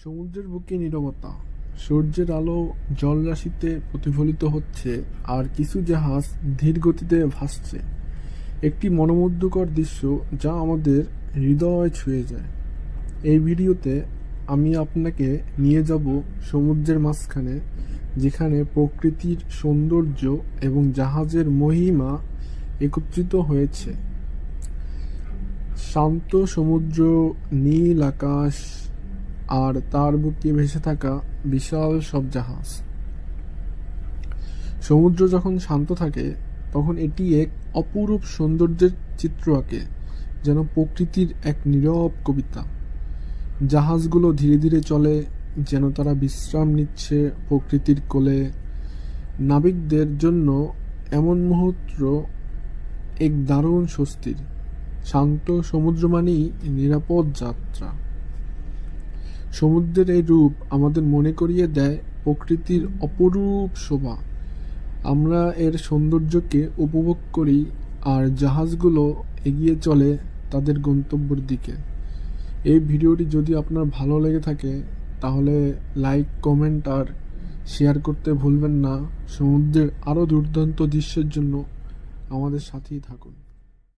সমুদ্রের বুকে নীরবতা, সূর্যের আলো জলরাশিতে প্রতিফলিত হচ্ছে, আর কিছু জাহাজ ধীর গতিতে ভাসছে। একটি মনোমুগ্ধকর দৃশ্য যা আমাদের হৃদয় ছুঁয়ে যায়। এই ভিডিওতে আমি আপনাকে নিয়ে যাব সমুদ্রের মাঝখানে, যেখানে প্রকৃতির সৌন্দর্য এবং জাহাজের মহিমা একত্রিত হয়েছে। শান্ত সমুদ্র, নীল আকাশ, আর তার বুকে ভেসে থাকা বিশাল সব জাহাজ। সমুদ্র যখন শান্ত থাকে তখন এটি এক অপরূপ সৌন্দর্যের চিত্র আঁকে, যেন প্রকৃতির এক নীরব কবিতা। জাহাজগুলো ধীরে ধীরে চলে, যেন তারা বিশ্রাম নিচ্ছে প্রকৃতির কোলে। নাবিকদের জন্য এমন মুহূর্ত এক দারুণ স্বস্তির। শান্ত সমুদ্র মানেই নিরাপদ যাত্রা। সমুদ্রের এই রূপ আমাদের মনে করিয়ে দেয় প্রকৃতির অপরূপ শোভা। আমরা এর সৌন্দর্যকে উপভোগ করি, আর জাহাজগুলো এগিয়ে চলে তাদের গন্তব্যের দিকে। এই ভিডিওটি যদি আপনার ভালো লেগে থাকে তাহলে লাইক, কমেন্ট আর শেয়ার করতে ভুলবেন না। সমুদ্রের আরও দুর্দান্ত দৃশ্যের জন্য আমাদের সাথেই থাকুন।